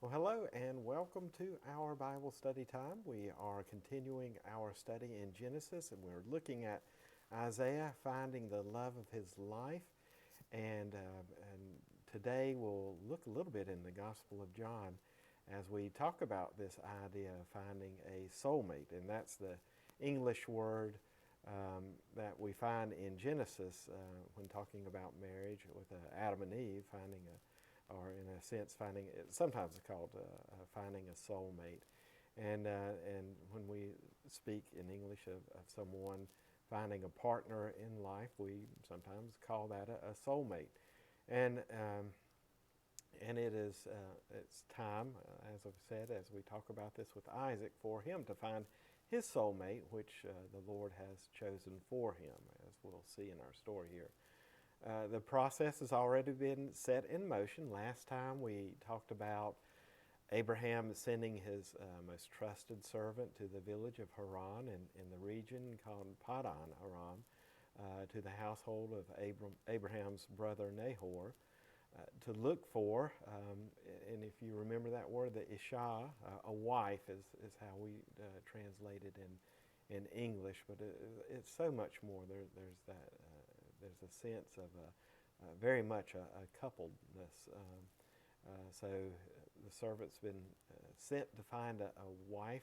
Well, hello and welcome to our Bible study time. We are continuing our study in Genesis and we're looking at Isaiah finding the love of his life. And today we'll look a little bit in the Gospel of John as we talk about this idea of finding a soulmate. And that's the English word that we find in Genesis when talking about marriage with Adam and Eve finding a or in a sense finding it, sometimes it's called finding a soulmate. And when we speak in English of someone finding a partner in life, we sometimes call that a soulmate. And and it's time, as I've said, as we talk about this with Isaac, for him to find his soulmate, which the Lord has chosen for him, as we'll see in our story here. The process has already been set in motion. Last time we talked about Abraham sending his most trusted servant to the village of Haran in the region called Padan Aram, to the household of Abraham's brother Nahor, to look for, and if you remember that word, the Isha, a wife is how we translate it in English, but it's so much more. There's a sense of very much a coupledness. So the servant's been sent to find a wife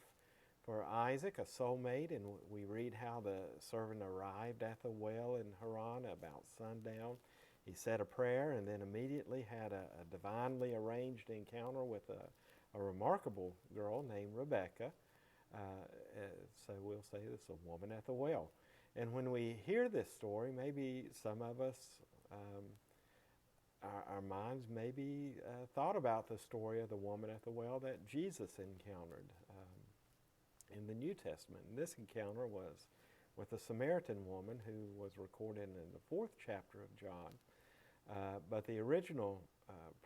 for Isaac, a soulmate, and we read how the servant arrived at the well in Haran about sundown. He said a prayer and then immediately had a divinely arranged encounter with a remarkable girl named Rebecca. So we'll say this, a woman at the well. And when we hear this story, maybe some of us, our minds maybe thought about the story of the woman at the well that Jesus encountered in the New Testament. And this encounter was with a Samaritan woman who was recorded in the 4th chapter of John. But the original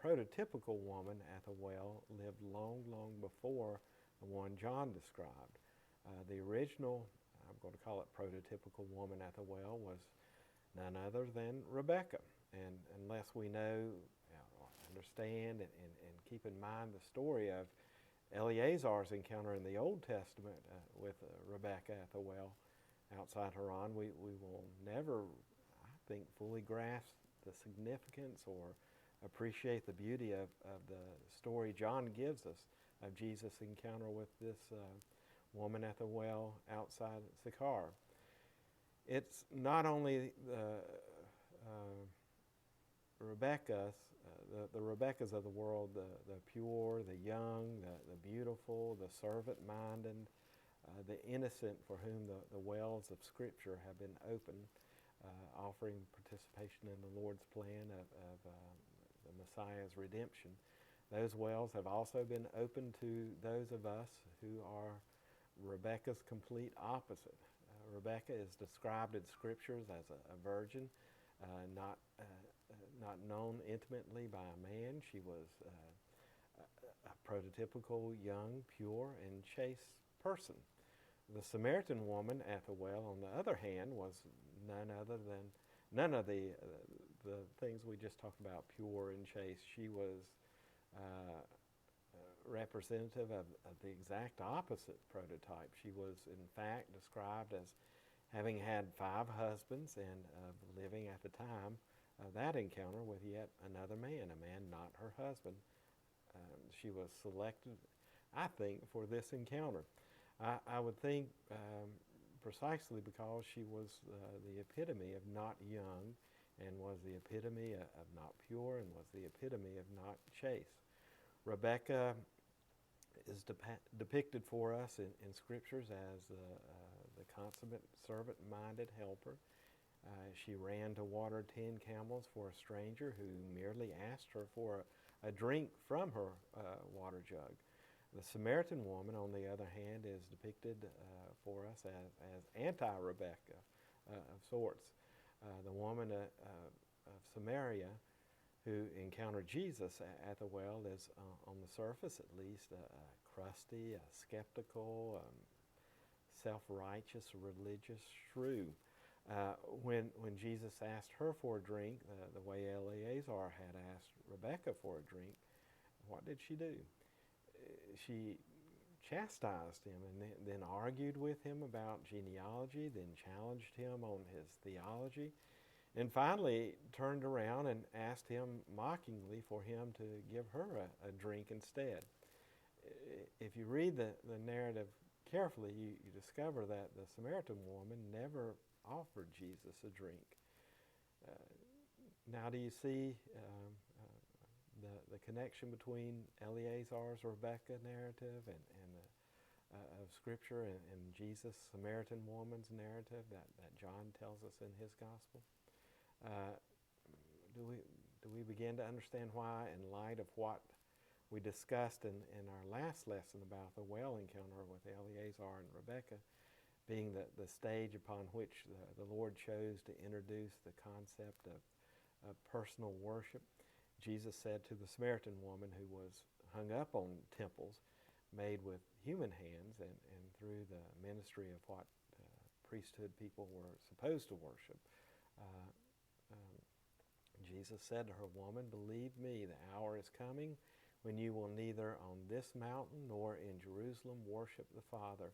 prototypical woman at the well lived long, long before the one John described. The original, I'm going to call it prototypical woman at the well, was none other than Rebecca. And unless we know, understand, and keep in mind the story of Eleazar's encounter in the Old Testament with Rebecca at the well outside Haran, we will never, I think, fully grasp the significance or appreciate the beauty of the story John gives us of Jesus' encounter with this woman at the well outside Sychar. It's not only Rebecca's, the Rebeccas of the world, the pure, the young, the beautiful, the servant-minded, the innocent for whom the wells of Scripture have been opened, offering participation in the Lord's plan of the Messiah's redemption. Those wells have also been opened to those of us who are Rebecca's complete opposite. Rebecca is described in Scriptures as a virgin, not known intimately by a man. She was a prototypical young, pure, and chaste person. The Samaritan woman at the well, on the other hand, was none of the things we just talked about, pure and chaste. She was representative of the exact opposite prototype. She was, in fact, described as having had 5 husbands and living at the time of that encounter with yet another man, a man not her husband. She was selected, I think, for this encounter. I would think precisely because she was the epitome of not young and was the epitome of not pure and was the epitome of not chaste. Rebecca is depicted for us in Scriptures as the consummate servant-minded helper. She ran to water 10 camels for a stranger who merely asked her for a drink from her water jug. The Samaritan woman, on the other hand, is depicted for us as anti-Rebecca of sorts. The woman of Samaria who encountered Jesus at the well is, on the surface at least, crusty, skeptical, self-righteous, religious shrew. When Jesus asked her for a drink, the way Eleazar had asked Rebecca for a drink, what did she do? she chastised him and then argued with him about genealogy, then challenged him on his theology, and finally turned around and asked him mockingly for him to give her a drink instead. If you read the narrative carefully, you discover that the Samaritan woman never offered Jesus a drink. Now do you see the connection between Eleazar's Rebecca narrative and of Scripture and Jesus' Samaritan woman's narrative that John tells us in his Gospel? Do we begin to understand why, in light of what we discussed in our last lesson about the well encounter with Eleazar and Rebecca being the stage upon which the Lord chose to introduce the concept of personal worship? Jesus said to the Samaritan woman who was hung up on temples made with human hands and through the ministry of what priesthood people were supposed to worship, Jesus said to her, "Woman, believe me, the hour is coming when you will neither on this mountain nor in Jerusalem worship the Father.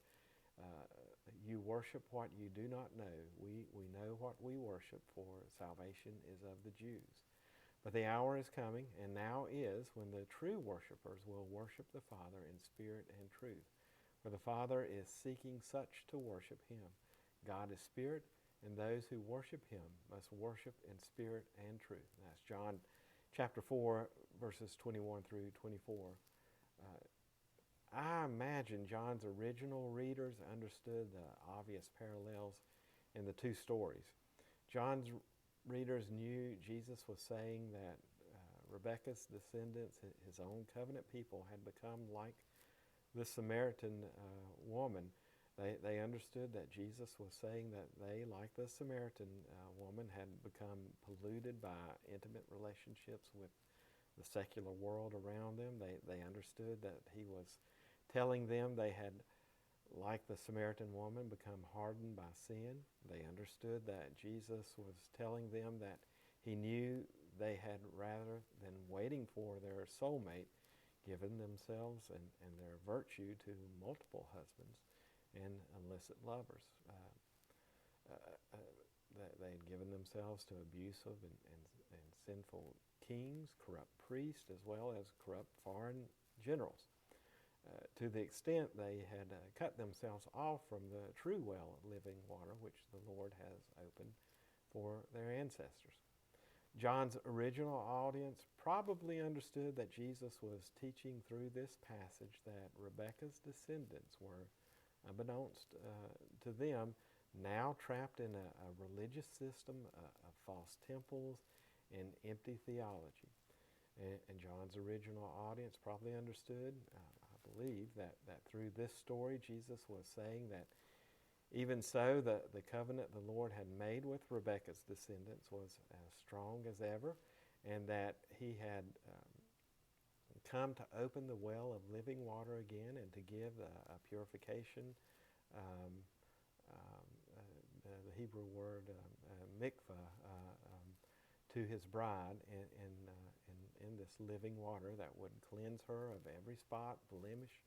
You worship what you do not know. We know what we worship, for salvation is of the Jews. But the hour is coming, and now is, when the true worshipers will worship the Father in spirit and truth. For the Father is seeking such to worship him. God is spirit, and those who worship him must worship in spirit and truth." And that's John chapter 4, verses 21 through 24. I imagine John's original readers understood the obvious parallels in the two stories. John's readers knew Jesus was saying that Rebekah's descendants, his own covenant people, had become like the Samaritan woman. They understood that Jesus was saying that they, like the Samaritan woman, had become polluted by intimate relationships with the secular world around them. They understood that he was telling them they had, like the Samaritan woman, become hardened by sin. They understood that Jesus was telling them that he knew they had, rather than waiting for their soulmate, given themselves and their virtue to multiple husbands and illicit lovers. They had given themselves to abusive and sinful kings, corrupt priests, as well as corrupt foreign generals. To the extent they had cut themselves off from the true well of living water, which the Lord has opened for their ancestors. John's original audience probably understood that Jesus was teaching through this passage that Rebekah's descendants were, unbeknownst to them, now trapped in a religious system of false temples and empty theology. And John's original audience probably understood, I believe, that through this story Jesus was saying that even so, the covenant the Lord had made with Rebekah's descendants was as strong as ever, and that he had come to open the well of living water again and to give a purification, the Hebrew word mikvah, to his bride in this living water that would cleanse her of every spot, blemish,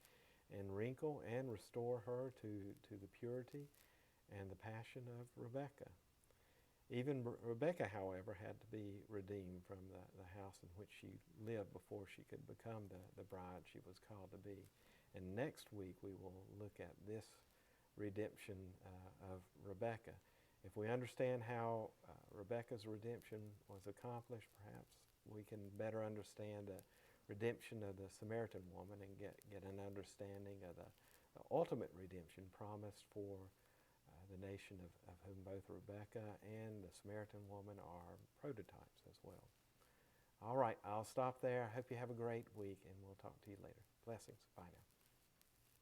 and wrinkle, and restore her to the purity and the passion of Rebekah. Even Rebekah, however, had to be redeemed from the house in which she lived before she could become the bride she was called to be. And next week we will look at this redemption of Rebekah. If we understand how Rebekah's redemption was accomplished, perhaps we can better understand the redemption of the Samaritan woman and get an understanding of the ultimate redemption promised for the nation of whom both Rebekah and the Samaritan woman are prototypes as well. All right, I'll stop there. I hope you have a great week, and we'll talk to you later. Blessings. Bye now.